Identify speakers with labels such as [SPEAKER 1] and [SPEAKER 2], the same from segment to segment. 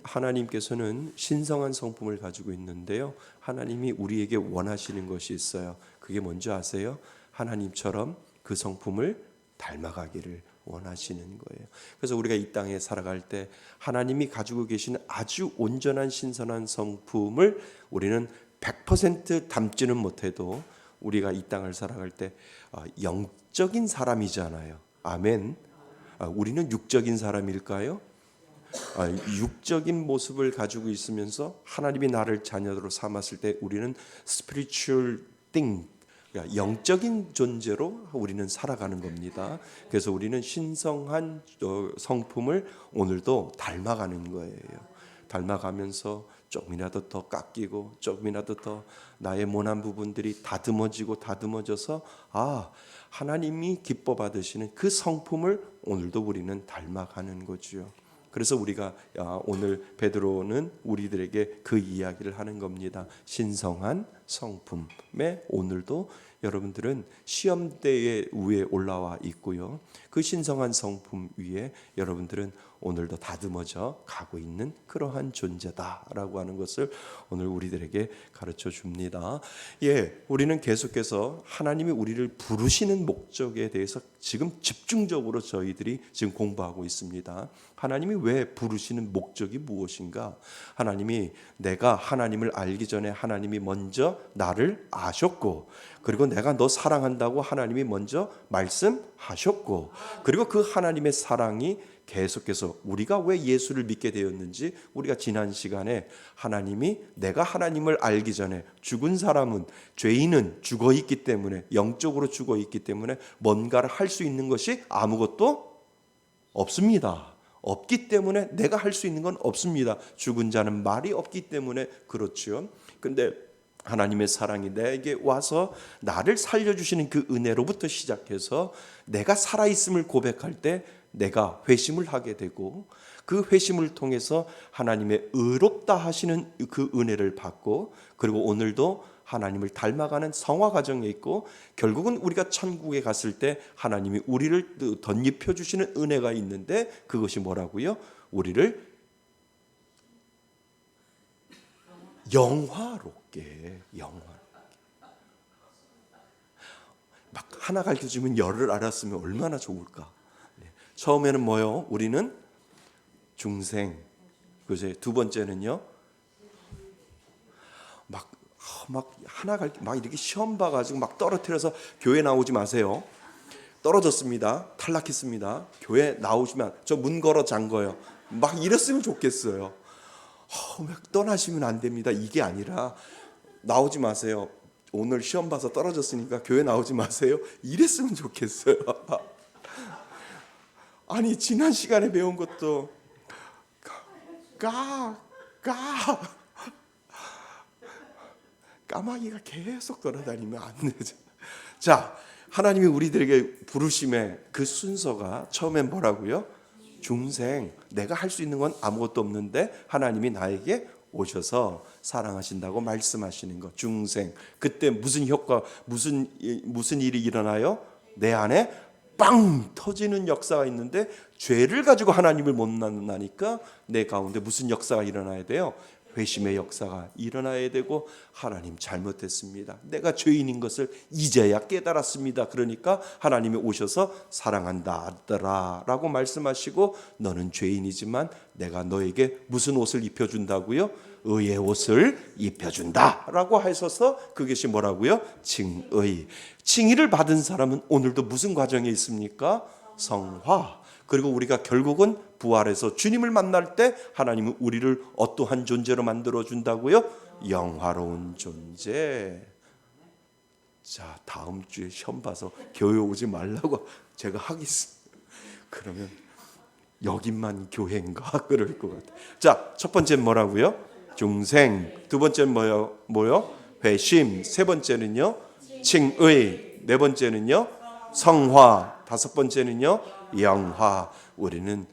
[SPEAKER 1] 하나님께서는 신성한 성품을 가지고 있는데요. 하나님이 우리에게 원하시는 것이 있어요. 그게 뭔지 아세요? 하나님처럼 그 성품을 닮아가기를 원하시는 거예요. 그래서 우리가 이 땅에 살아갈 때 하나님이 가지고 계신 아주 온전한 신선한 성품을 우리는 100% 담지는 못해도 우리가 이 땅을 살아갈 때 영적인 사람이잖아요. 아멘. 우리는 육적인 사람일까요? 육적인 모습을 가지고 있으면서 하나님이 나를 자녀로 삼았을 때 우리는 spiritual thing, 영적인 존재로 우리는 살아가는 겁니다. 그래서 우리는 신성한 성품을 오늘도 닮아가는 거예요. 닮아가면서 조금이라도 더 깎이고 조금이라도 더 나의 모난 부분들이 다듬어져서 하나님이 기뻐 받으시는 그 성품을 오늘도 우리는 닮아가는 거죠. 그래서 우리가 오늘 베드로는 우리들에게 그 이야기를 하는 겁니다. 신성한 성품에 오늘도 여러분들은 시험대의 위에 올라와 있고요. 그 신성한 성품 위에 여러분들은 오늘도 다듬어져 가고 있는 그러한 존재다라고 하는 것을 오늘 우리들에게 가르쳐 줍니다. 우리는 계속해서 하나님이 우리를 부르시는 목적에 대해서 지금 집중적으로 저희들이 지금 공부하고 있습니다. 하나님이 왜 부르시는 목적이 무엇인가? 하나님이 내가 하나님을 알기 전에 하나님이 먼저 나를 아셨고, 그리고 내가 너 사랑한다고 하나님이 먼저 말씀하셨고, 그리고 그 하나님의 사랑이 계속해서 우리가 왜 예수를 믿게 되었는지 우리가 지난 시간에 하나님이 내가 하나님을 알기 전에 죽은 사람은 죄인은 죽어 있기 때문에 영적으로 죽어 있기 때문에 뭔가를 할 수 있는 것이 아무것도 없습니다. 없기 때문에 내가 할 수 있는 건 없습니다. 죽은 자는 말이 없기 때문에 그렇죠. 근데 하나님의 사랑이 내게 와서 나를 살려주시는 그 은혜로부터 시작해서 내가 살아있음을 고백할 때 내가 회심을 하게 되고, 그 회심을 통해서 하나님의 의롭다 하시는 그 은혜를 받고, 그리고 오늘도 하나님을 닮아가는 성화 과정에 있고, 결국은 우리가 천국에 갔을 때 하나님이 우리를 덧입혀 주시는 은혜가 있는데, 그것이 뭐라고요? 우리를 영화롭게 막 하나 가르쳐주면 열을 알았으면 얼마나 좋을까. 처음에는 뭐요? 우리는 중생. 그죠? 두 번째는요, 막 하나 막 이렇게 시험 봐가지고 막 떨어뜨려서 교회 나오지 마세요. 떨어졌습니다. 탈락했습니다. 교회 나오시면 저 문 걸어 잠궈요. 막 이랬으면 좋겠어요. 떠나시면 안 됩니다. 이게 아니라 나오지 마세요. 오늘 시험 봐서 떨어졌으니까 교회 나오지 마세요. 이랬으면 좋겠어요. 아니 지난 시간에 배운 것도 까마귀가 계속 돌아다니면 안 되죠. 자, 하나님이 우리들에게 부르심의 그 순서가 처음엔 뭐라고요? 중생. 내가 할 수 있는 건 아무것도 없는데 하나님이 나에게 오셔서 사랑하신다고 말씀하시는 것. 중생. 그때 무슨 효과, 무슨 일이 일어나요? 내 안에 빵 터지는 역사가 있는데, 죄를 가지고 하나님을 못 만나니까 내 가운데 무슨 역사가 일어나야 돼요? 회심의 역사가 일어나야 되고, 하나님 잘못했습니다. 내가 죄인인 것을 이제야 깨달았습니다. 그러니까 하나님이 오셔서 사랑한다 아들아 라고 말씀하시고, 너는 죄인이지만 내가 너에게 무슨 옷을 입혀준다고요? 의의 옷을 입혀준다 라고 하셔서 그것이 뭐라고요? 칭의. 칭의를 받은 사람은 오늘도 무슨 과정에 있습니까? 성화. 그리고 우리가 결국은 부활해서 주님을 만날 때 하나님은 우리를 어떠한 존재로 만들어준다고요? 영화로운 존재. 자, 다음 주에 시험 봐서 교회 오지 말라고 제가 하겠습니다. 그러면 여기만 교회인가? 그럴 것 같아요. 자, 첫 번째는 뭐라고요? 중생. 두 번째는 뭐요? 회심. 세 번째는요? 칭의. 네 번째는요? 성화. 다섯 번째는요? 영화. 우리는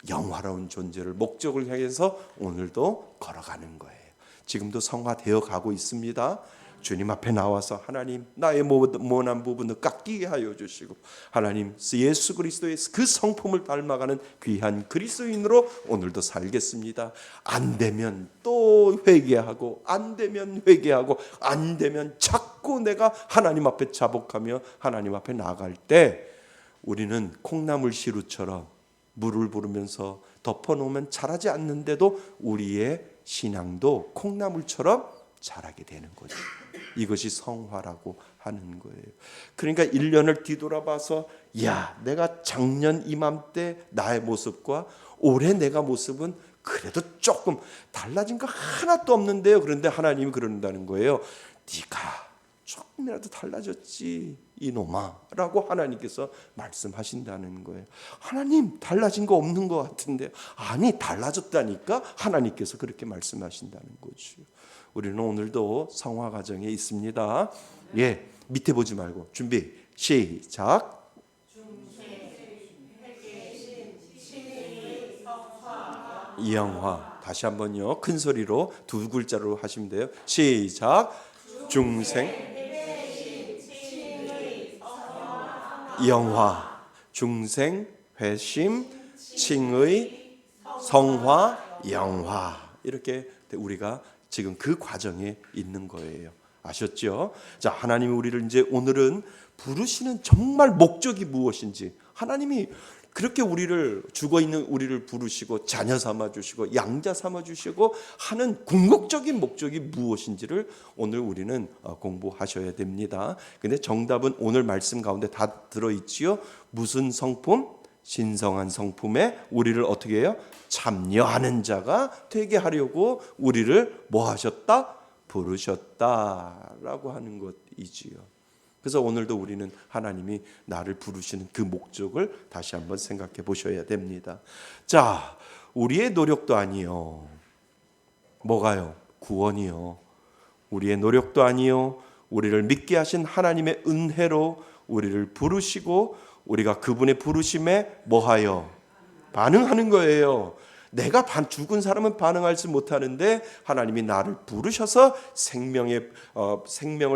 [SPEAKER 1] 영화로운 존재를 목적을 향해서 오늘도 걸어가는 거예요. 지금도 성화되어 가고 있습니다. 주님 앞에 나와서 하나님 나의 모난 부분을 깎이게 하여 주시고 하나님 예수 그리스도의 그 성품을 닮아가는 귀한 그리스도인으로 오늘도 살겠습니다. 안 되면 또 회개하고 안 되면 회개하고 안 되면 자꾸 내가 하나님 앞에 자복하며 하나님 앞에 나갈 때 우리는 콩나물 시루처럼 물을 부르면서 덮어놓으면 자라지 않는데도 우리의 신앙도 콩나물처럼 자라게 되는 거죠. 이것이 성화라고 하는 거예요. 그러니까 1년을 뒤돌아봐서 야, 내가 작년 이맘때 나의 모습과 올해 내가 모습은 그래도 조금 달라진 거 하나도 없는데요. 그런데 하나님이 그런다는 거예요. 네가 조금이라도 달라졌지 이놈아 라고 하나님께서 말씀하신다는 거예요. 하나님 달라진 거 없는 것 같은데 아니 달라졌다니까 하나님께서 그렇게 말씀하신다는 거죠. 우리는 오늘도 성화 과정에 있습니다. 예, 밑에 보지 말고 준비 시작. 영화 다시 한번요. 큰 소리로 두 글자로 하시면 돼요. 시작. 중생 영화 중생 회심 칭의 성화 영화 이렇게 우리가 지금 그 과정에 있는 거예요. 아셨죠? 자, 하나님이 우리를 이제 오늘은 부르시는 정말 목적이 무엇인지 하나님이 그렇게 우리를 죽어 있는 우리를 부르시고 자녀 삼아 주시고 양자 삼아 주시고 하는 궁극적인 목적이 무엇인지를 오늘 우리는 공부하셔야 됩니다. 근데 정답은 오늘 말씀 가운데 다 들어 있지요. 무슨 성품? 신성한 성품에 우리를 어떻게 해요? 참여하는 자가 되게 하려고 우리를 뭐 하셨다? 부르셨다라고 하는 것이지요. 그래서 오늘도 우리는 하나님이 나를 부르시는 그 목적을 다시 한번 생각해 보셔야 됩니다. 자, 우리의 노력도 아니요. 뭐가요? 구원이요. 우리의 노력도 아니요. 우리를 믿게 하신 하나님의 은혜로 우리를 부르시고 우리가 그분의 부르심에 뭐하여? 반응하는 거예요. 내가 죽은 사람은 반응하지 못하는데 하나님이 나를 부르셔서 생명을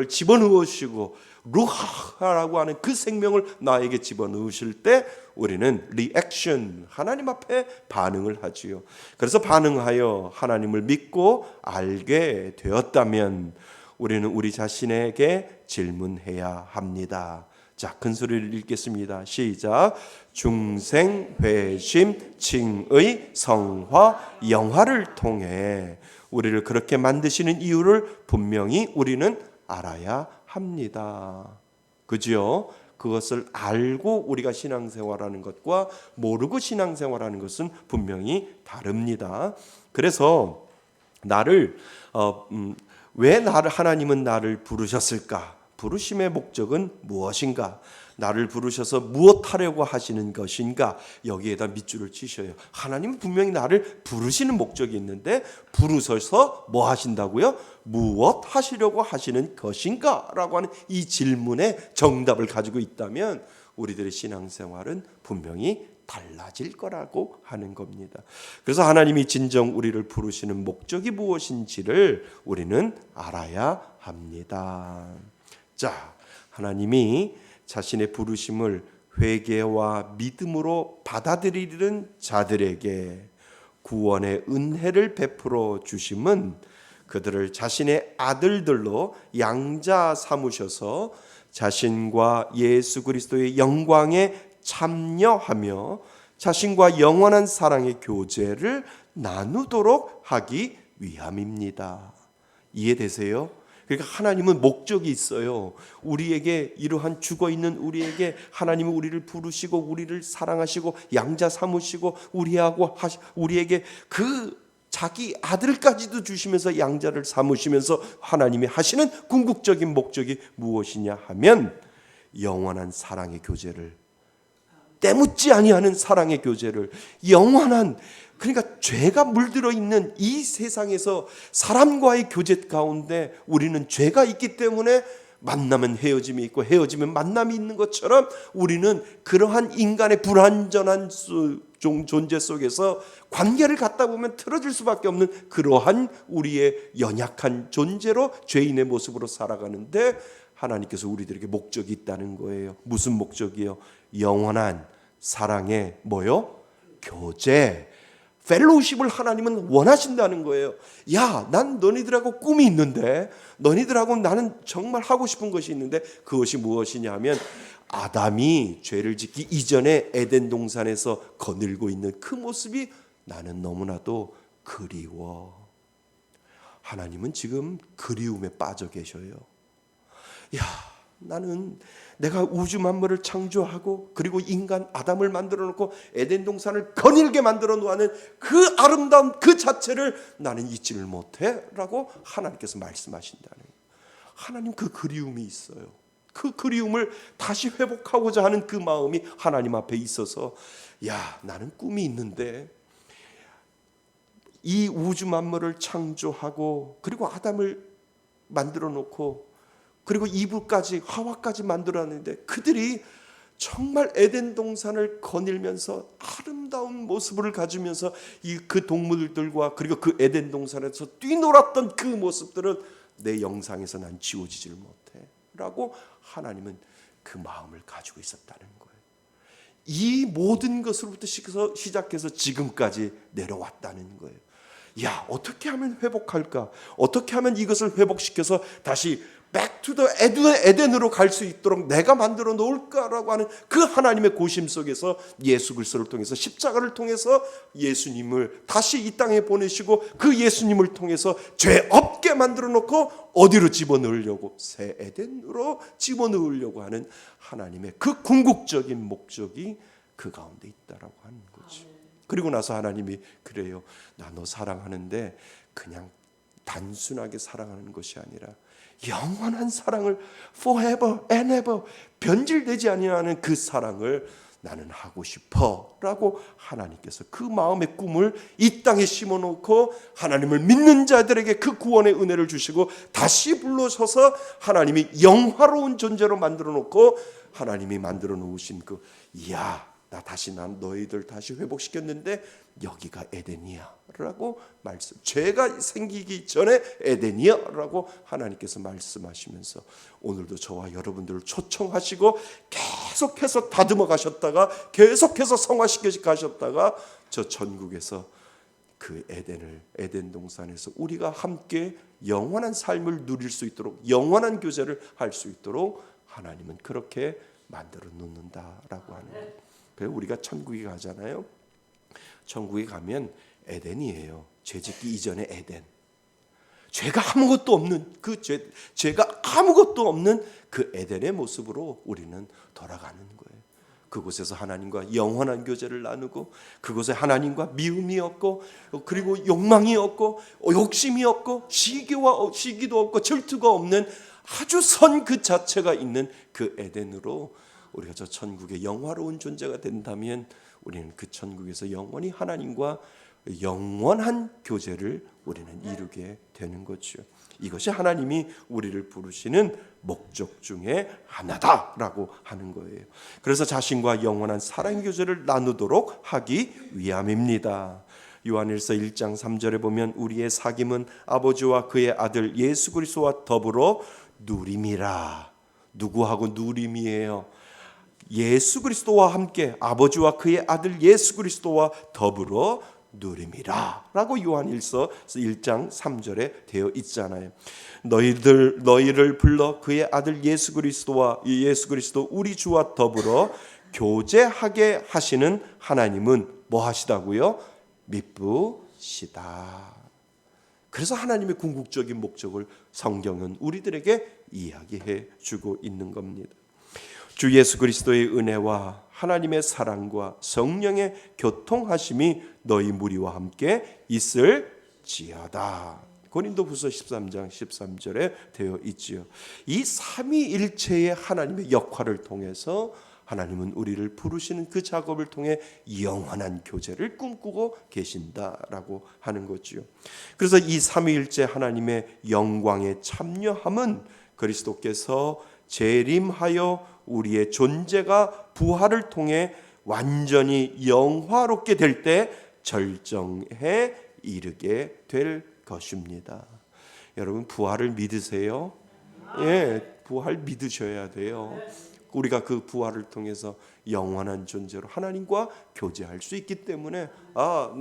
[SPEAKER 1] 집어넣으시고 루하라고 하는 그 생명을 나에게 집어넣으실 때 우리는 리액션 하나님 앞에 반응을 하지요. 그래서 반응하여 하나님을 믿고 알게 되었다면 우리는 우리 자신에게 질문해야 합니다. 자, 큰 소리를 읽겠습니다. 시작. 중생, 회심, 칭의, 성화, 영화를 통해 우리를 그렇게 만드시는 이유를 분명히 우리는 알아야 합니다. 그죠? 그것을 알고 우리가 신앙생활하는 것과 모르고 신앙생활하는 것은 분명히 다릅니다. 그래서 왜 하나님은 나를 부르셨을까? 부르심의 목적은 무엇인가? 나를 부르셔서 무엇하려고 하시는 것인가? 여기에다 밑줄을 치셔요. 하나님은 분명히 나를 부르시는 목적이 있는데 부르셔서 뭐 하신다고요? 무엇 하시려고 하시는 것인가? 라고 하는 이 질문에 정답을 가지고 있다면 우리들의 신앙생활은 분명히 달라질 거라고 하는 겁니다. 그래서 하나님이 진정 우리를 부르시는 목적이 무엇인지를 우리는 알아야 합니다. 자, 하나님이 자신의 부르심을 회개와 믿음으로 받아들이는 자들에게 구원의 은혜를 베풀어 주심은 그들을 자신의 아들들로 양자 삼으셔서 자신과 예수 그리스도의 영광에 참여하며 자신과 영원한 사랑의 교제를 나누도록 하기 위함입니다. 이해되세요? 그러니까 하나님은 목적이 있어요. 우리에게 이러한 죽어있는 우리에게 하나님은 우리를 부르시고 우리를 사랑하시고 양자 삼으시고 우리에게 그 자기 아들까지도 주시면서 양자를 삼으시면서 하나님이 하시는 궁극적인 목적이 무엇이냐 하면 영원한 사랑의 교제를, 때묻지 아니하는 사랑의 교제를, 영원한, 그러니까 죄가 물들어 있는 이 세상에서 사람과의 교제 가운데 우리는 죄가 있기 때문에 만나면 헤어짐이 있고 헤어지면 만남이 있는 것처럼 우리는 그러한 인간의 불완전한 존재 속에서 관계를 갖다 보면 틀어질 수밖에 없는 그러한 우리의 연약한 존재로 죄인의 모습으로 살아가는데, 하나님께서 우리들에게 목적이 있다는 거예요. 무슨 목적이요? 영원한 사랑의 뭐요? 교제, 펠로우십을 하나님은 원하신다는 거예요. 야, 난 너희들하고 꿈이 있는데, 너희들하고 나는 정말 하고 싶은 것이 있는데, 그것이 무엇이냐 하면 아담이 죄를 짓기 이전에 에덴 동산에서 거닐고 있는 그 모습이 나는 너무나도 그리워. 하나님은 지금 그리움에 빠져 계셔요. 야, 나는 내가 우주 만물을 창조하고 그리고 인간 아담을 만들어 놓고 에덴 동산을 거닐게 만들어 놓는 그 아름다운 그 자체를 나는 잊지를 못해 라고 하나님께서 말씀하신다는 거예요. 하나님 그 그리움이 있어요. 그 그리움을 다시 회복하고자 하는 그 마음이 하나님 앞에 있어서, 야, 나는 꿈이 있는데 이 우주 만물을 창조하고 그리고 아담을 만들어 놓고 그리고 이브까지 하와까지 만들었는데 그들이 정말 에덴 동산을 거닐면서 아름다운 모습을 가지면서 그 동물들과 그리고 그 에덴 동산에서 뛰놀았던 그 모습들은 내 영상에서 난 지워지질 못해 라고 하나님은 그 마음을 가지고 있었다는 거예요. 이 모든 것으로부터 시작해서 지금까지 내려왔다는 거예요. 야, 어떻게 하면 회복할까? 어떻게 하면 이것을 회복시켜서 다시 back to the 에덴으로 갈 수 있도록 내가 만들어 놓을까라고 하는 그 하나님의 고심 속에서 예수 그리스도를 통해서, 십자가를 통해서 예수님을 다시 이 땅에 보내시고 그 예수님을 통해서 죄 없게 만들어 놓고 어디로 집어넣으려고? 새 에덴으로 집어넣으려고 하는 하나님의 그 궁극적인 목적이 그 가운데 있다라고 하는 거죠. 그리고 나서 하나님이 그래요. 나 너 사랑하는데 그냥 단순하게 사랑하는 것이 아니라 영원한 사랑을 forever and ever 변질되지 아니하는 그 사랑을 나는 하고 싶어 라고 하나님께서 그 마음의 꿈을 이 땅에 심어놓고 하나님을 믿는 자들에게 그 구원의 은혜를 주시고 다시 불러서서 하나님이 영화로운 존재로 만들어 놓고 하나님이 만들어 놓으신 그, 난 너희들 다시 회복시켰는데 여기가 에덴이야 라고 말씀, 죄가 생기기 전에 에덴이야 라고 하나님께서 말씀하시면서 오늘도 저와 여러분들을 초청하시고 계속해서 다듬어 가셨다가 계속해서 성화시켜 가셨다가 저 천국에서 그 에덴 동산에서 우리가 함께 영원한 삶을 누릴 수 있도록, 영원한 교제를 할 수 있도록 하나님은 그렇게 만들어 놓는다라고 하는 거예요. 그래서 우리가 천국에 가잖아요. 천국에 가면 에덴이에요. 죄짓기 이전의 에덴. 죄가 아무것도 없는 그 죄가 아무것도 없는 그 에덴의 모습으로 우리는 돌아가는 거예요. 그곳에서 하나님과 영원한 교제를 나누고 그곳에 하나님과 미움이 없고 그리고 욕망이 없고 욕심이 없고 시기도 없고 질투가 없는 아주 선 그 자체가 있는 그 에덴으로 우리가 저 천국의 영화로운 존재가 된다면 우리는 그 천국에서 영원히 하나님과 영원한 교제를 우리는 이루게 되는 거죠. 이것이 하나님이 우리를 부르시는 목적 중에 하나다라고 하는 거예요. 그래서 자신과 영원한 사랑 교제를 나누도록 하기 위함입니다. 요한일서 1장 3절에 보면 우리의 사귐은 아버지와 그의 아들 예수 그리스도와 더불어 누림이라. 누구하고 누림이에요? 예수 그리스도와 함께 아버지와 그의 아들 예수 그리스도와 더불어 누림이라 라고 요한일서 1장 3절에 되어 있잖아요. 너희를 불러 그의 아들 예수 그리스도 우리 주와 더불어 교제하게 하시는 하나님은 뭐 하시다고요? 미쁘시다. 그래서 하나님의 궁극적인 목적을 성경은 우리들에게 이야기해 주고 있는 겁니다. 주 예수 그리스도의 은혜와 하나님의 사랑과 성령의 교통하심이 너희 무리와 함께 있을지어다. 고린도후서 13장 13절에 되어 있지요. 이 삼위일체의 하나님의 역할을 통해서 하나님은 우리를 부르시는 그 작업을 통해 영원한 교제를 꿈꾸고 계신다라고 하는 거지요. 그래서 이 삼위일체 하나님의 영광에 참여함은 그리스도께서 재림하여 우리의 존재가 부활을 통해 완전히 영화롭게 될 때 절정에 이르게 될 것입니다. 여러분 부활을 믿으세요? 예, 부활 믿으셔야 돼요. 우리가 그 부활을 통해서 영원한 존재로 하나님과 교제할 수 있기 때문에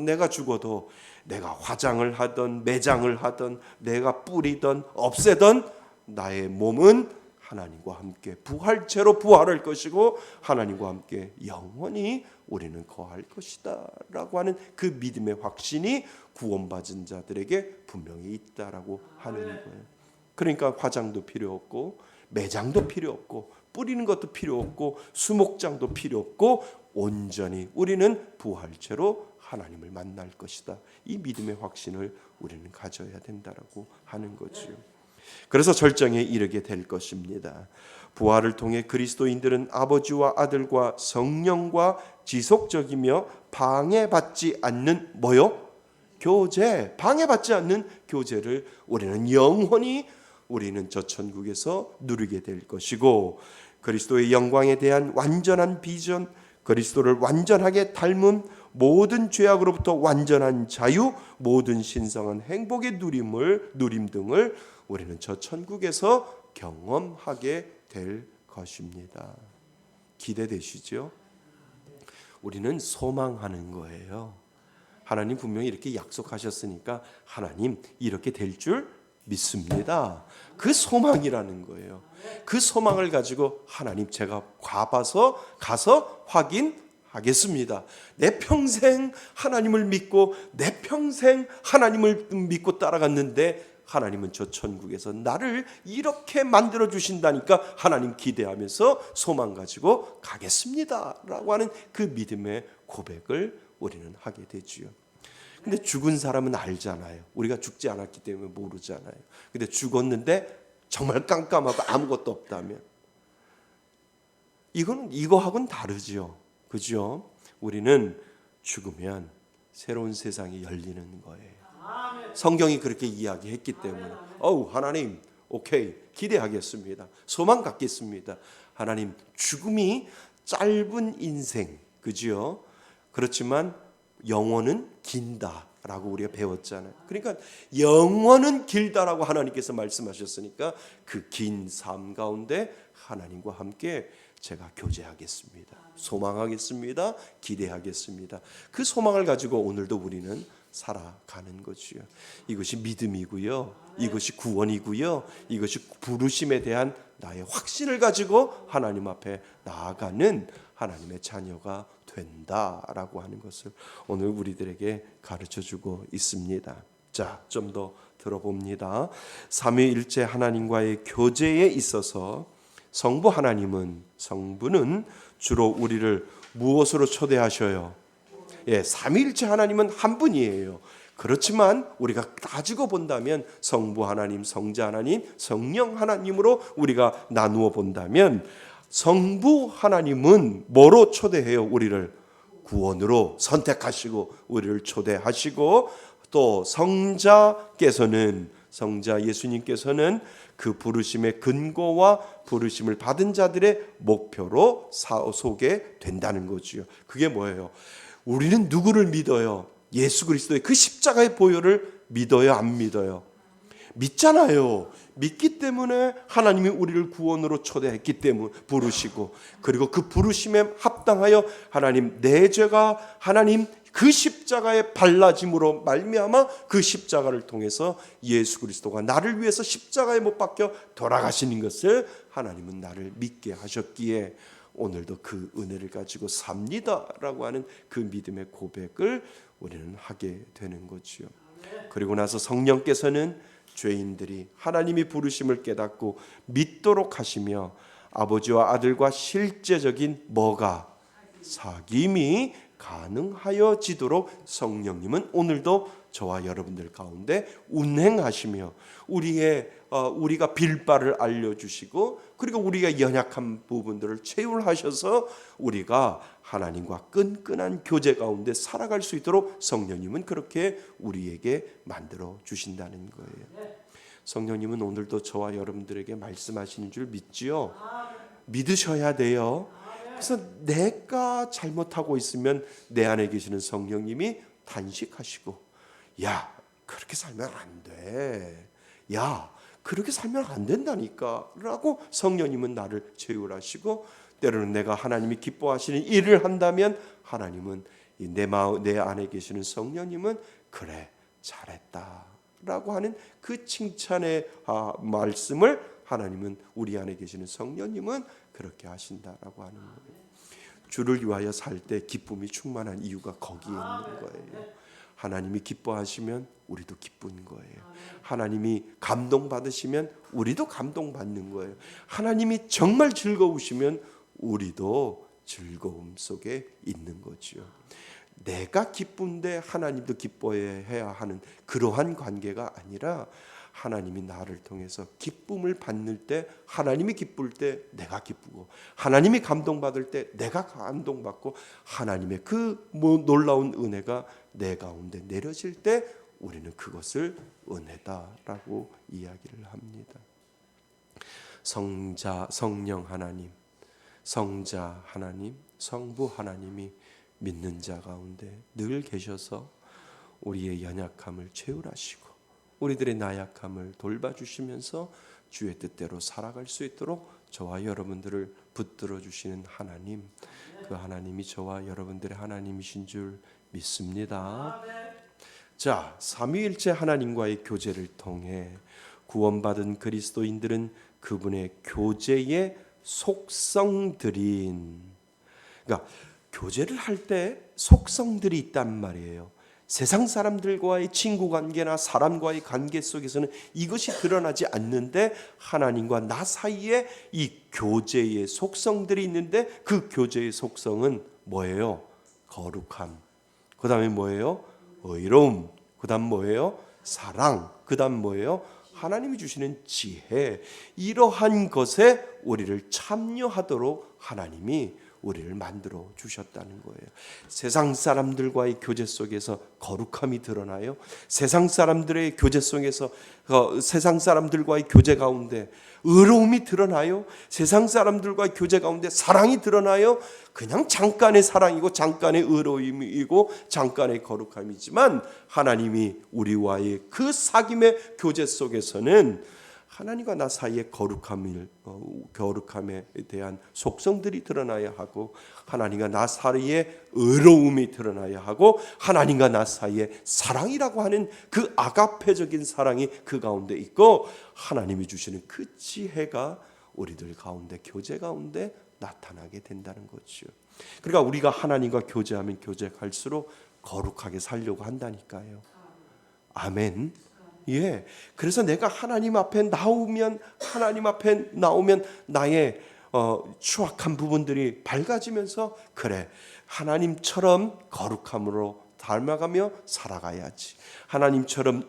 [SPEAKER 1] 내가 죽어도 내가 화장을 하든 매장을 하든 내가 뿌리든 없애든 나의 몸은 하나님과 함께 부활체로 부활할 것이고 하나님과 함께 영원히 우리는 거할 것이다 라고 하는 그 믿음의 확신이 구원받은 자들에게 분명히 있다라고 하는 거예요. 그러니까 화장도 필요 없고 매장도 필요 없고 뿌리는 것도 필요 없고 수목장도 필요 없고 온전히 우리는 부활체로 하나님을 만날 것이다. 이 믿음의 확신을 우리는 가져야 된다라고 하는 거지요. 그래서 절정에 이르게 될 것입니다. 부활을 통해 그리스도인들은 아버지와 아들과 성령과 지속적이며 방해받지 않는 뭐요? 교제, 방해받지 않는 교제를 우리는 영원히 우리는 저 천국에서 누리게 될 것이고 그리스도의 영광에 대한 완전한 비전, 그리스도를 완전하게 닮은 모든 죄악으로부터 완전한 자유, 모든 신성한 행복의 누림 등을 우리는 저 천국에서 경험하게 될 것입니다. 기대되시죠? 우리는 소망하는 거예요. 하나님 분명히 이렇게 약속하셨으니까 하나님 이렇게 될 줄 믿습니다. 그 소망이라는 거예요. 그 소망을 가지고 하나님 제가 가서 확인하겠습니다. 내 평생 하나님을 믿고 내 평생 하나님을 믿고 따라갔는데 하나님은 저 천국에서 나를 이렇게 만들어 주신다니까 하나님 기대하면서 소망 가지고 가겠습니다 라고 하는 그 믿음의 고백을 우리는 하게 되지요. 근데 죽은 사람은 알잖아요. 우리가 죽지 않았기 때문에 모르잖아요. 근데 죽었는데 정말 깜깜하고 아무것도 없다면 이거하고는 다르죠. 그죠? 우리는 죽으면 새로운 세상이 열리는 거예요. 성경이 그렇게 이야기했기 때문에 하나님 오케이 기대하겠습니다. 소망 갖겠습니다. 하나님 죽음이 짧은 인생 그죠? 그렇지만 영원은 긴다라고 우리가 배웠잖아요. 그러니까 영원은 길다라고 하나님께서 말씀하셨으니까 그 긴 삶 가운데 하나님과 함께 제가 교제하겠습니다. 소망하겠습니다. 기대하겠습니다. 그 소망을 가지고 오늘도 우리는 살아가는 거지요. 이것이 믿음이고요. 이것이 구원이고요. 이것이 부르심에 대한 나의 확신을 가지고 하나님 앞에 나아가는 하나님의 자녀가 된다라고 하는 것을 오늘 우리들에게 가르쳐주고 있습니다. 자, 좀 더 들어봅니다. 삼위일체 하나님과의 교제에 있어서 성부는 주로 우리를 무엇으로 초대하셔요? 삼위일체 하나님은 한 분이에요. 그렇지만 우리가 따지고 본다면 성부 하나님, 성자 하나님, 성령 하나님으로 우리가 나누어 본다면 성부 하나님은 뭐로 초대해요? 우리를 구원으로 선택하시고 우리를 초대하시고 또 성자 예수님께서는 그 부르심의 근거와 부르심을 받은 자들의 목표로 사오게 된다는 거지요. 그게 뭐예요? 우리는 누구를 믿어요? 예수 그리스도의 그 십자가의 보혈을 믿어요? 안 믿어요? 믿잖아요. 믿기 때문에 하나님이 우리를 구원으로 초대했기 때문에 부르시고 그리고 그 부르심에 합당하여 하나님 내 죄가 하나님 그 십자가의 발라짐으로 말미암아 그 십자가를 통해서 예수 그리스도가 나를 위해서 십자가에 못 박혀 돌아가시는 것을 하나님은 나를 믿게 하셨기에 오늘도 그 은혜를 가지고 삽니다라고 하는 그 믿음의 고백을 우리는 하게 되는 거지요. 그리고 나서 성령께서는 죄인들이 하나님이 부르심을 깨닫고 믿도록 하시며 아버지와 아들과 실제적인 사귐이 가능하여지도록 성령님은 오늘도 저와 여러분들 가운데 운행하시며 우리가 빌 바를 알려주시고 그리고 우리가 연약한 부분들을 체휼하셔서 우리가 하나님과 끈끈한 교제 가운데 살아갈 수 있도록 성령님은 그렇게 우리에게 만들어 주신다는 거예요. 성령님은 오늘도 저와 여러분들에게 말씀하시는 줄 믿지요. 믿으셔야 돼요. 그래서 내가 잘못하고 있으면 내 안에 계시는 성령님이 단식하시고, 야, 그렇게 살면 안 돼. 야, 그렇게 살면 안 된다니까 라고 성령님은 나를 제어하시고, 때로는 내가 하나님이 기뻐하시는 일을 한다면 하나님은 내 안에 계시는 성령님은 그래, 잘했다 라고 하는 그 칭찬의 말씀을 하나님은, 우리 안에 계시는 성령님은 그렇게 하신다라고 하는 거예요. 주를 위하여 살 때 기쁨이 충만한 이유가 거기에 있는 거예요. 하나님이 기뻐하시면 우리도 기쁜 거예요. 하나님이 감동받으시면 우리도 감동받는 거예요. 하나님이 정말 즐거우시면 우리도 즐거움 속에 있는 거죠. 내가 기쁜데 하나님도 기뻐해야 하는 그러한 관계가 아니라, 하나님이 나를 통해서 기쁨을 받을 때, 하나님이 기쁠 때 내가 기쁘고, 하나님이 감동받을 때 내가 감동받고, 하나님의 그 놀라운 은혜가 내 가운데 내려질 때 우리는 그것을 은혜다라고 이야기를 합니다. 성령 하나님, 성자 하나님, 성부 하나님이 믿는 자 가운데 늘 계셔서 우리의 연약함을 채울하시고 우리들의 나약함을 돌봐주시면서 주의 뜻대로 살아갈 수 있도록 저와 여러분들을 붙들어 주시는 하나님, 그 하나님이 저와 여러분들의 하나님이신 줄 믿습니다. 자, 삼위일체 하나님과의 교제를 통해 구원받은 그리스도인들은 그분의 교제의 속성들인, 그러니까 교제를 할 때 속성들이 있단 말이에요. 세상 사람들과의 친구 관계나 사람과의 관계 속에서는 이것이 드러나지 않는데, 하나님과 나 사이에 이 교제의 속성들이 있는데, 그 교제의 속성은 뭐예요? 거룩함. 그 다음에 뭐예요? 의로움. 그 다음 뭐예요? 사랑. 그 다음 뭐예요? 하나님이 주시는 지혜. 이러한 것에 우리를 참여하도록 하나님이 우리를 만들어 주셨다는 거예요. 세상 사람들과의 교제 속에서 거룩함이 드러나요. 세상 사람들의 교제 속에서 세상 사람들과의 교제 가운데 의로움이 드러나요. 세상 사람들과의 교제 가운데 사랑이 드러나요. 그냥 잠깐의 사랑이고 잠깐의 의로움이고 잠깐의 거룩함이지만, 하나님이 우리와의 그 사귐의 교제 속에서는 하나님과 나 사이의 거룩함에 대한 속성들이 드러나야 하고, 하나님과 나 사이의 의로움이 드러나야 하고, 하나님과 나 사이의 사랑이라고 하는 그 아가페적인 사랑이 그 가운데 있고, 하나님이 주시는 그 지혜가 우리들 가운데, 교제 가운데 나타나게 된다는 거죠. 그러니까 우리가 하나님과 교제하면 교제할수록 거룩하게 살려고 한다니까요. 아멘. 예, 그래서 내가 하나님 앞에 나오면 나의 추악한 부분들이 밝아지면서, 그래, 하나님처럼 거룩함으로 닮아가며 살아가야지. 하나님처럼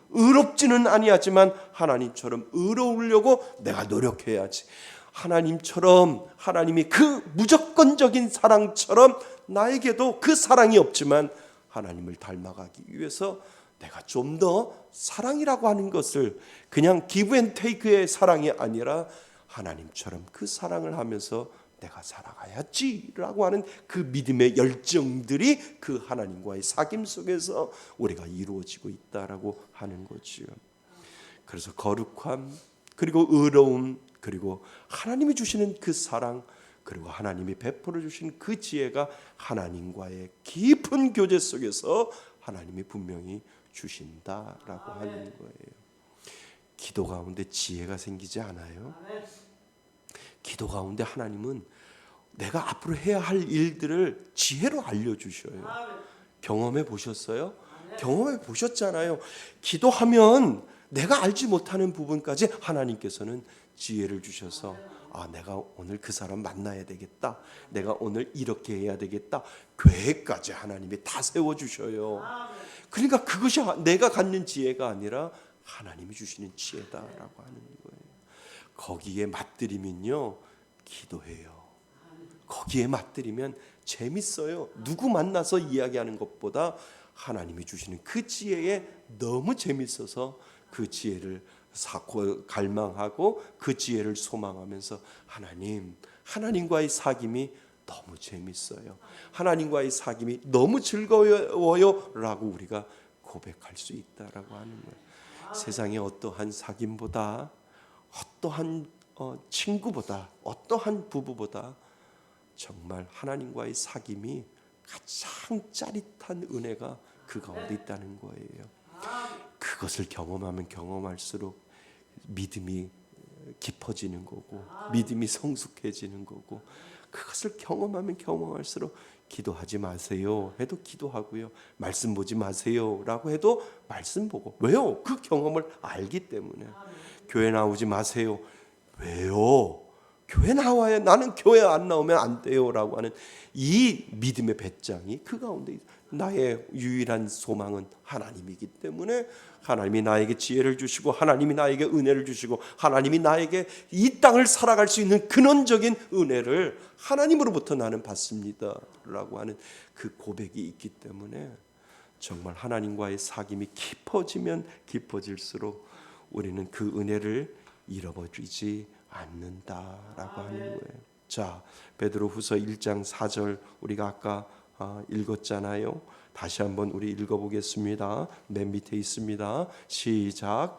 [SPEAKER 1] 의롭지는 아니하지만 하나님처럼 의로우려고 내가 노력해야지. 하나님이 그 무조건적인 사랑처럼 나에게도 그 사랑이 없지만 하나님을 닮아가기 위해서 내가 좀 더 사랑이라고 하는 것을 그냥 기브 앤 테이크의 사랑이 아니라 하나님처럼 그 사랑을 하면서 내가 살아가야지라고 하는 그 믿음의 열정들이 그 하나님과의 사귐 속에서 우리가 이루어지고 있다라고 하는 거지요. 그래서 거룩함, 그리고 의로움, 그리고 하나님이 주시는 그 사랑, 그리고 하나님이 베풀어 주신 그 지혜가 하나님과의 깊은 교제 속에서 하나님이 분명히 주신다라고 하는 거예요. 기도 가운데 지혜가 생기지 않아요? 기도 가운데 하나님은 내가 앞으로 해야 할 일들을 지혜로 알려주셔요. 경험해 보셨어요? 경험해 보셨잖아요. 기도하면 내가 알지 못하는 부분까지 하나님께서는 지혜를 주셔서, 내가 오늘 그 사람 만나야 되겠다, 내가 오늘 이렇게 해야 되겠다, 계획까지 하나님이 다 세워주셔요. 그러니까 그것이 내가 갖는 지혜가 아니라 하나님이 주시는 지혜다라고 하는 거예요. 거기에 맞들이면요, 기도해요. 거기에 맞들이면 재밌어요. 누구 만나서 이야기하는 것보다 하나님이 주시는 그 지혜에 너무 재밌어서 그 지혜를 갈망하고 그 지혜를 소망하면서 하나님과의 사귐이 너무 재밌어요. 하나님과의 사귐이 너무 즐거워요 라고 우리가 고백할 수 있다라고 하는 거예요. 세상의 어떠한 사귐보다, 어떠한 친구보다, 어떠한 부부보다 정말 하나님과의 사귐이 가장 짜릿한 은혜가 그 가운데 있다는 거예요. 그것을 경험하면 경험할수록 믿음이 깊어지는 거고, 믿음이 성숙해지는 거고, 그것을 경험하면 경험할수록 기도하지 마세요 해도 기도하고요, 말씀 보지 마세요 라고 해도 말씀 보고. 왜요? 그 경험을 알기 때문에. 교회 나오지 마세요. 왜요? 교회 나와야, 나는 교회 안 나오면 안 돼요 라고 하는 이 믿음의 배짱이 그 가운데 있어요. 나의 유일한 소망은 하나님이기 때문에 하나님이 나에게 지혜를 주시고, 하나님이 나에게 은혜를 주시고, 하나님이 나에게 이 땅을 살아갈 수 있는 근원적인 은혜를 하나님으로부터 나는 받습니다 라고 하는 그 고백이 있기 때문에 정말 하나님과의 사귐이 깊어지면 깊어질수록 우리는 그 은혜를 잃어버리지 않는다라고 하는 거예요. 자, 베드로후서 1장 4절 우리가 아까 읽었잖아요. 다시 한번 우리 읽어보겠습니다. 맨 밑에 있습니다. 시작.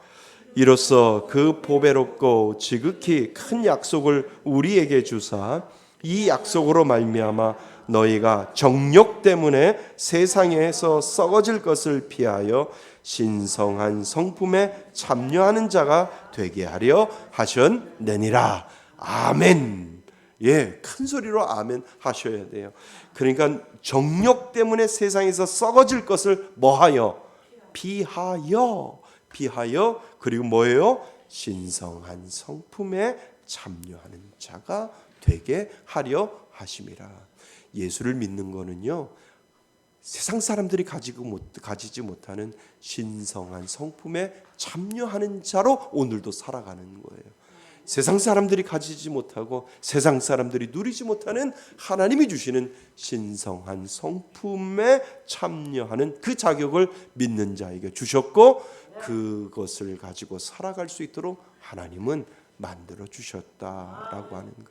[SPEAKER 1] 이로써 그 보배롭고 지극히 큰 약속을 우리에게 주사 이 약속으로 말미암아 너희가 정욕 때문에 세상에서 썩어질 것을 피하여 신성한 성품에 참여하는 자가 되게 하려 하셨느니라. 아멘. 예, 큰 소리로 아멘 하셔야 돼요. 그러니까 정욕 때문에 세상에서 썩어질 것을 뭐하여? 피하여. 그리고 뭐예요? 신성한 성품에 참여하는 자가 되게 하려 하심이라. 예수를 믿는 거는요, 세상 사람들이 가지지 못하는 신성한 성품에 참여하는 자로 오늘도 살아가는 거예요. 세상 사람들이 가지지 못하고 세상 사람들이 누리지 못하는 하나님이 주시는 신성한 성품에 참여하는 그 자격을 믿는 자에게 주셨고, 그것을 가지고 살아갈 수 있도록 하나님은 만들어 주셨다라고 하는 것.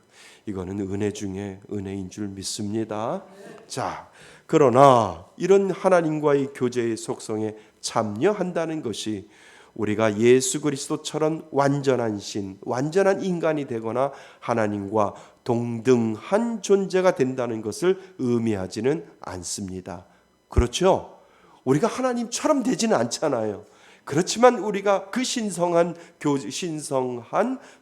[SPEAKER 1] 이거는 은혜 중에 은혜인 줄 믿습니다. 자, 그러나 이런 하나님과의 교제의 속성에 참여한다는 것이 우리가 예수 그리스도처럼 완전한 신, 완전한 인간이 되거나 하나님과 동등한 존재가 된다는 것을 의미하지는 않습니다. 그렇죠? 우리가 하나님처럼 되지는 않잖아요. 그렇지만 우리가 그 신성한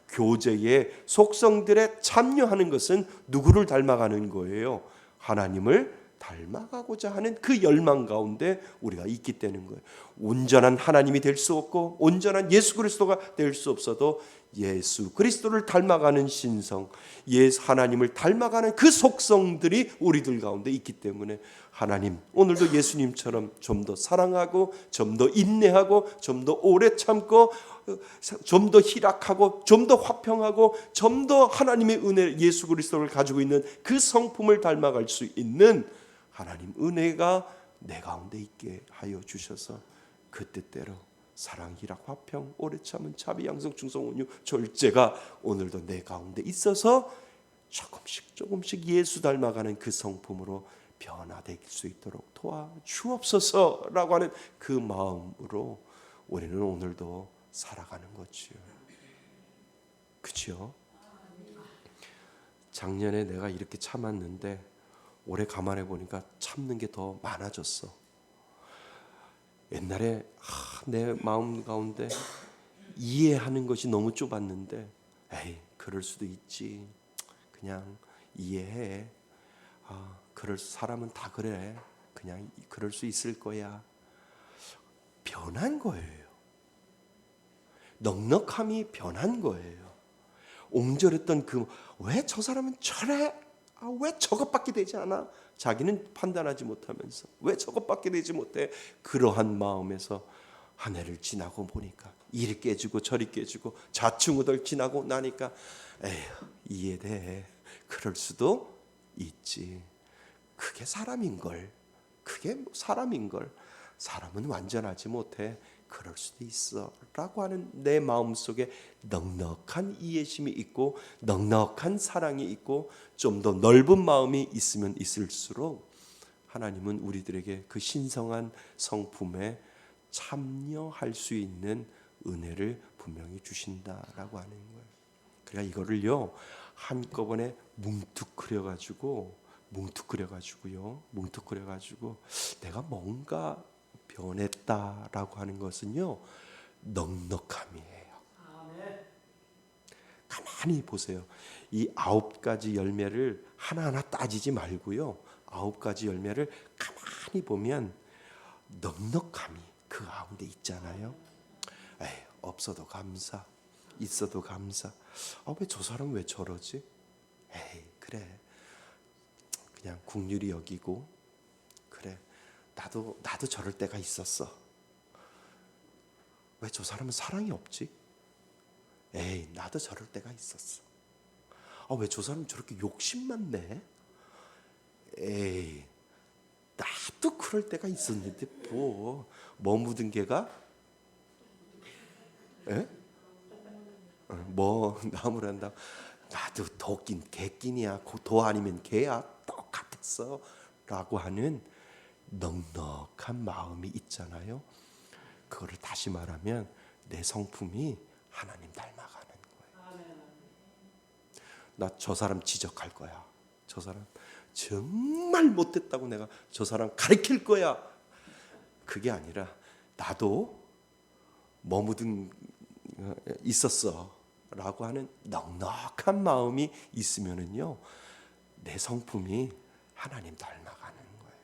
[SPEAKER 1] 교제의 속성들에 참여하는 것은 누구를 닮아가는 거예요? 하나님을 닮아가고자 하는 그 열망 가운데 우리가 있기 때문인 거예요. 온전한 하나님이 될 수 없고 온전한 예수 그리스도가 될 수 없어도 예수 그리스도를 닮아가는 신성, 하나님을 닮아가는 그 속성들이 우리들 가운데 있기 때문에 하나님, 오늘도 예수님처럼 좀 더 사랑하고 좀 더 인내하고 좀 더 오래 참고 좀 더 희락하고 좀 더 화평하고 좀 더 하나님의 은혜, 예수 그리스도를 가지고 있는 그 성품을 닮아갈 수 있는 하나님 은혜가 내 가운데 있게 하여 주셔서 그 뜻대로 사랑, 희락, 화평, 오래 참은, 자비, 양성, 충성, 온유, 절제가 오늘도 내 가운데 있어서 조금씩 예수 닮아가는 그 성품으로 변화될 수 있도록 도와주옵소서라고 하는 그 마음으로 우리는 오늘도 살아가는 거지요. 그렇죠? 작년에 내가 이렇게 참았는데 올해 감안해 보니까 참는 게 더 많아졌어. 옛날에 내 마음 가운데 이해하는 것이 너무 좁았는데, 에이, 그럴 수도 있지. 그냥 이해해. 그럴 사람은 다 그래. 그냥 그럴 수 있을 거야. 변한 거예요. 넉넉함이 변한 거예요. 옹졸했던 왜 저 사람은 저래? 왜 저것밖에 되지 않아? 자기는 판단하지 못하면서 왜 저것밖에 되지 못해? 그러한 마음에서 한 해를 지나고 보니까 이리 깨지고 저리 깨지고 좌충우돌 지나고 나니까 에휴, 이해돼. 그럴 수도 있지. 그게 사람인걸. 사람은 완전하지 못해. 그럴 수도 있어 라고 하는 내 마음속에 넉넉한 이해심이 있고 넉넉한 사랑이 있고 좀 더 넓은 마음이 있으면 있을수록 하나님은 우리들에게 그 신성한 성품에 참여할 수 있는 은혜를 분명히 주신다라고 하는 거예요. 그러니까 이거를요 한꺼번에 뭉툭거려가지고요 뭉툭거려가지고 내가 뭔가 변했다라고 하는 것은요 넉넉함이에요. 가만히 보세요. 이 9가지 열매를 하나하나 따지지 말고요 9가지 열매를 가만히 보면 넉넉함이 그 가운데 있잖아요. 에이, 없어도 감사, 있어도 감사. 왜 저 사람 왜 저러지? 에이, 그래. 그냥 국률이 여기고, 그래. 나도 저럴 때가 있었어. 왜 저 사람은 사랑이 없지? 에이, 나도 저럴 때가 있었어. 왜 저 사람은 저렇게 욕심만 내? 에이, 나도 그럴 때가 있었는데 뭐 묻은 개가? 에? 뭐 나무란다. 나도 도낀 개낀이야. 도 아니면 개야. 똑같았어. 라고 하는 넉넉한 마음이 있잖아요. 그거를 다시 말하면 내 성품이 하나님 닮아가는 거예요. 나 저 사람 지적할 거야. 저 사람 정말 못됐다고 내가 저 사람 가르칠 거야. 그게 아니라 나도 머무든 있었어 라고 하는 넉넉한 마음이 있으면은요 내 성품이 하나님 닮아가는 거예요.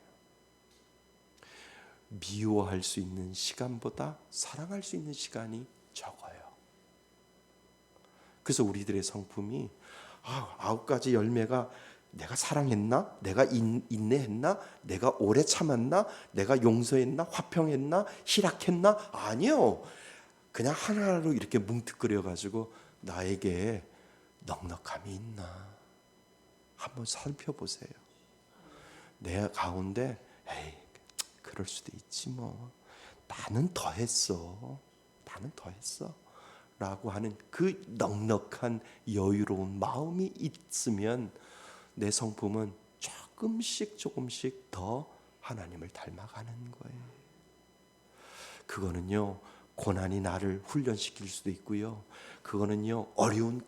[SPEAKER 1] 미워할 수 있는 시간보다 사랑할 수 있는 시간이 적어요. 그래서 우리들의 성품이 9가지 열매가 내가 사랑했나? 내가 인내했나? 내가 오래 참았나? 내가 용서했나? 화평했나? 희락했나? 아니요. 그냥 하나로 이렇게 뭉툭거려가지고 나에게 넉넉함이 있나? 한번 살펴보세요. 내 가운데 에이 그럴 수도 있지 뭐. 나는 더했어. 라고 하는 그 넉넉한 여유로운 마음이 있으면 내 성품은 조금씩 더 하나님을 닮아가는 거예요. 그거는요 고난이 나를 훈련시킬 수도 있고요. 그거는요 어려운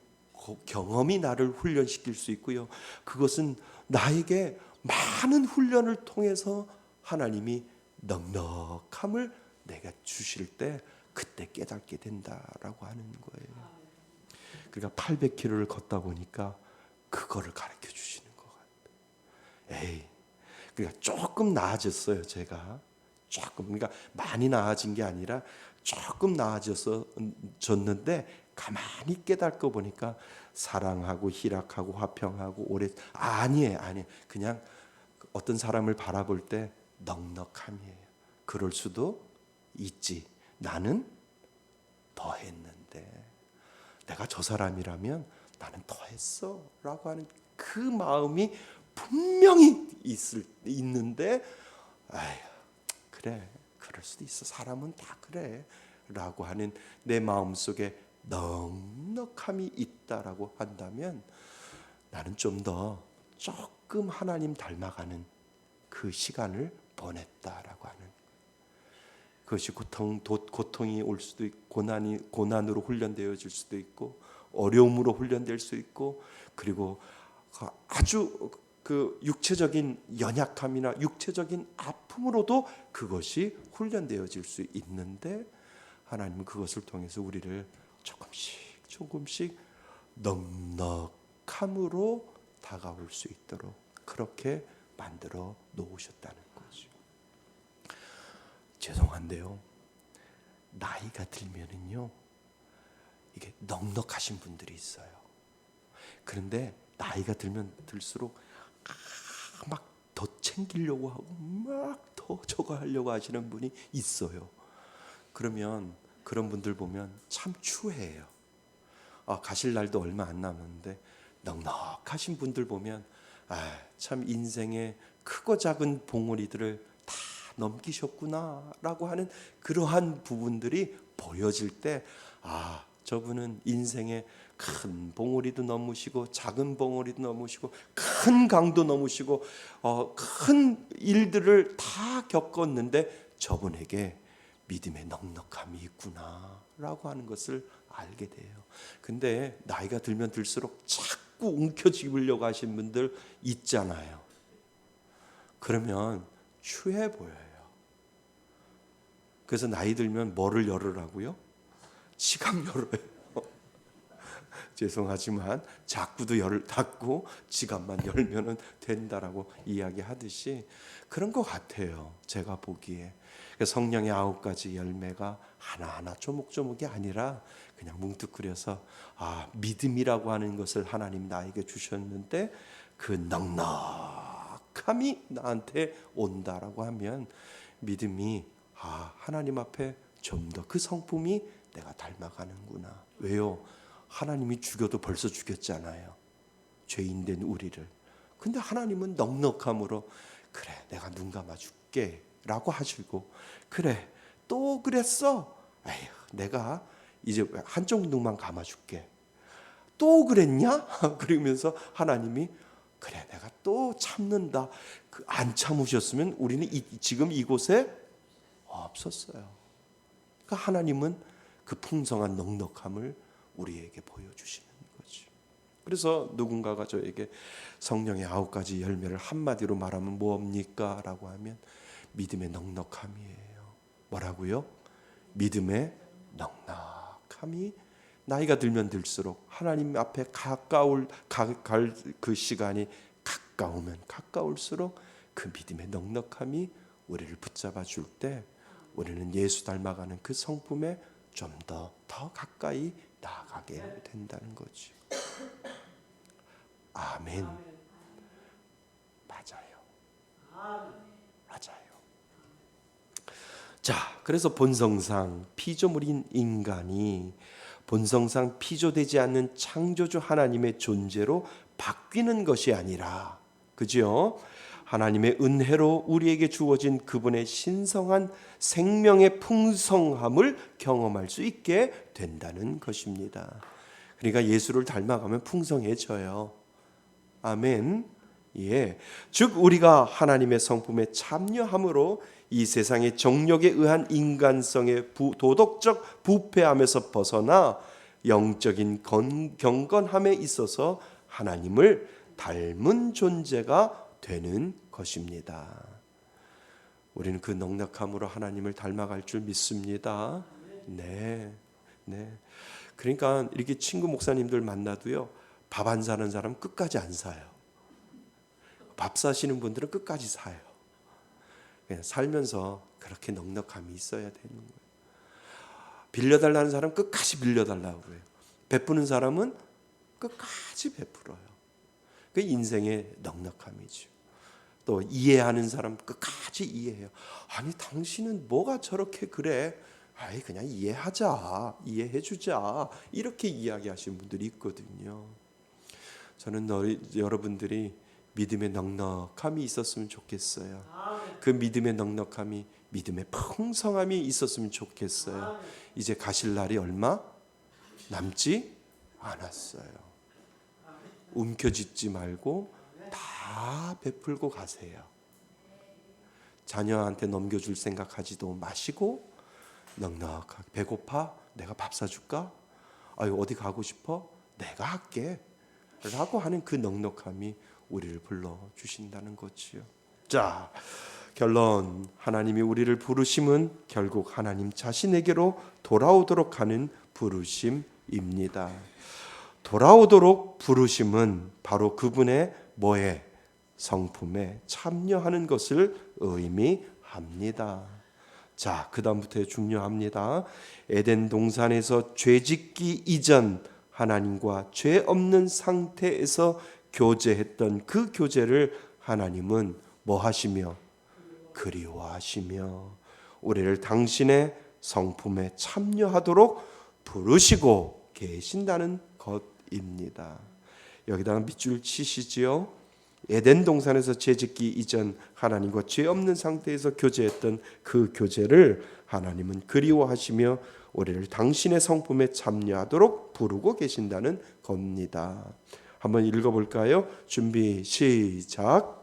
[SPEAKER 1] 경험이 나를 훈련시킬 수 있고요. 그것은 나에게 많은 훈련을 통해서 하나님이 넉넉함을 내가 주실 때 그때 깨닫게 된다라고 하는 거예요. 그러니까 800km를 걷다 보니까 그거를 가르쳐 주시는 것 같아요. 에이, 그러니까 조금 나아졌어요. 제가 조금, 그러니까 많이 나아진 게 아니라 조금 나아졌는데 가만히 깨닫고 보니까 사랑하고 희락하고 화평하고 오래 아니에요. 그냥 어떤 사람을 바라볼 때 넉넉함이에요. 그럴 수도 있지. 나는 더 했는데 내가 저 사람이라면 나는 더 했어 라고 하는 그 마음이 분명히 있는데 아휴 그래 그럴 수도 있어. 사람은 다 그래 라고 하는 내 마음속에 넉넉함이 있다라고 한다면 나는 좀 더 조금 하나님 닮아가는 그 시간을 보냈다라고 하는 그것이 고통이 올 수도 있고 고난으로 훈련되어질 수도 있고 어려움으로 훈련될 수 있고 그리고 아주 그 육체적인 연약함이나 육체적인 아픔으로도 그것이 훈련되어질 수 있는데 하나님은 그것을 통해서 우리를 조금씩 넉넉함으로 다가올 수 있도록 그렇게 만들어 놓으셨다는 거죠. 죄송한데요. 나이가 들면은요. 이게 넉넉하신 분들이 있어요. 그런데 나이가 들면 들수록 막 더 챙기려고 하고 막 더 저거 하려고 하시는 분이 있어요. 그러면 그런 분들 보면 참 추해요. 가실 날도 얼마 안 남았는데 넉넉하신 분들 보면 참 인생의 크고 작은 봉우리들을 다 넘기셨구나라고 하는 그러한 부분들이 보여질 때, 저분은 인생의 큰 봉우리도 넘으시고 작은 봉우리도 넘으시고 큰 강도 넘으시고 큰 일들을 다 겪었는데 저분에게 믿음의 넉넉함이 있구나라고 하는 것을 알게 돼요. 근데 나이가 들면 들수록 자꾸 움켜쥐으려고 하신 분들 있잖아요. 그러면 추해 보여요. 그래서 나이 들면 뭐를 열으라고요? 지갑 열어요. 죄송하지만 자꾸도 열을 닫고 지갑만 열면은 된다라고 이야기하듯이 그런 것 같아요. 제가 보기에 성령의 9가지 열매가 하나하나 조목조목이 아니라 그냥 뭉툭거려서 믿음이라고 하는 것을 하나님 나에게 주셨는데 그 넉넉함이 나한테 온다라고 하면 믿음이 하나님 앞에 좀 더 그 성품이 내가 닮아가는구나. 왜요? 하나님이 죽여도 벌써 죽였잖아요. 죄인된 우리를. 근데 하나님은 넉넉함으로 그래 내가 눈 감아줄게 라고 하시고, 그래 또 그랬어? 에휴 내가 이제 한쪽 눈만 감아줄게. 또 그랬냐? 그러면서 하나님이 그래 내가 또 참는다. 안 참으셨으면 우리는 지금 이곳에 없었어요. 그러니까 하나님은 그 풍성한 넉넉함을 우리에게 보여주시는 거지. 그래서 누군가가 저에게 성령의 9가지 열매를 한마디로 말하면 뭡니까? 라고 하면 믿음의 넉넉함이에요. 뭐라고요? 믿음의 넉넉함이 나이가 들면 들수록 하나님 앞에 갈 그 시간이 가까우면 가까울수록 그 믿음의 넉넉함이 우리를 붙잡아 줄 때 우리는 예수 닮아가는 그 성품에 좀 더 가까이 나아가게 된다는 거지. 아멘. 맞아요. 자, 그래서 본성상 피조물인 인간이 본성상 피조되지 않는 창조주 하나님의 존재로 바뀌는 것이 아니라, 그죠? 하나님의 은혜로 우리에게 주어진 그분의 신성한 생명의 풍성함을 경험할 수 있게 된다는 것입니다. 그러니까 예수를 닮아가면 풍성해져요. 아멘. 예. 즉 우리가 하나님의 성품에 참여함으로 이 세상의 정욕에 의한 인간성의 도덕적 부패함에서 벗어나 영적인 경건함에 있어서 하나님을 닮은 존재가 되는 것입니다. 우리는 그 넉넉함으로 하나님을 닮아갈 줄 믿습니다. 네. 그러니까 이렇게 친구 목사님들 만나도요, 밥 안 사는 사람 끝까지 안 사요. 밥 사시는 분들은 끝까지 사요. 그냥 살면서 그렇게 넉넉함이 있어야 되는 거예요. 빌려달라는 사람 끝까지 빌려달라고 그래요. 베푸는 사람은 끝까지 베풀어요. 그 인생의 넉넉함이죠. 또 이해하는 사람 끝까지 이해해요. 아니 당신은 뭐가 저렇게 그래? 그냥 이해해주자 이렇게 이야기하시는 분들이 있거든요. 저는 여러분들이 믿음의 넉넉함이 있었으면 좋겠어요. 그 믿음의 넉넉함이 믿음의 풍성함이 있었으면 좋겠어요. 이제 가실 날이 얼마 남지 않았어요. 움켜쥐지 말고 다 베풀고 가세요. 자녀한테 넘겨줄 생각하지도 마시고 넉넉하게, 배고파? 내가 밥 사줄까? 어디 가고 싶어? 내가 할게 라고 하는 그 넉넉함이 우리를 불러주신다는 거지요. 자, 결론, 하나님이 우리를 부르심은 결국 하나님 자신에게로 돌아오도록 하는 부르심입니다. 돌아오도록 부르심은 바로 그분의 뭐에? 성품에 참여하는 것을 의미합니다. 자, 그 다음부터 중요합니다. 에덴 동산에서 죄짓기 이전 하나님과 죄 없는 상태에서 교제했던 그 교제를 하나님은 뭐 하시며? 그리워하시며 우리를 당신의 성품에 참여하도록 부르시고 계신다는 것입니다. 여기다가 밑줄 치시지요. 에덴 동산에서 죄짓기 이전 하나님과 죄 없는 상태에서 교제했던 그 교제를 하나님은 그리워하시며 우리를 당신의 성품에 참여하도록 부르고 계신다는 겁니다. 한번 읽어볼까요? 준비 시작.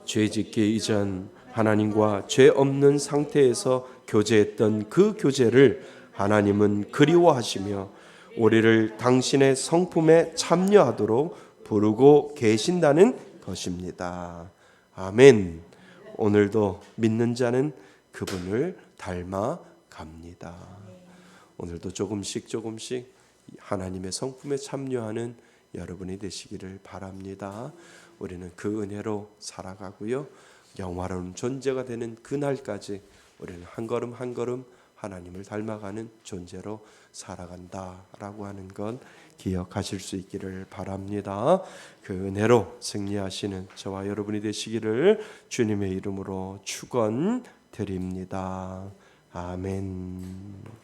[SPEAKER 1] 죄짓기 이전 하나님과 죄 없는 상태에서 교제했던 그 교제를 하나님은 그리워하시며 우리를 당신의 성품에 참여하도록 부르고 계신다는 것입니다. 아멘. 오늘도 믿는 자는 그분을 닮아 갑니다. 오늘도 조금씩 하나님의 성품에 참여하는 여러분이 되시기를 바랍니다. 우리는 그 은혜로 살아가고요. 영화로운 존재가 되는 그날까지 우리는 한 걸음 한 걸음 하나님을 닮아가는 존재로 살아간다라고 하는 건 기억하실 수 있기를 바랍니다. 그 은혜로 승리하시는 저와 여러분이 되시기를 주님의 이름으로 축원드립니다. 아멘.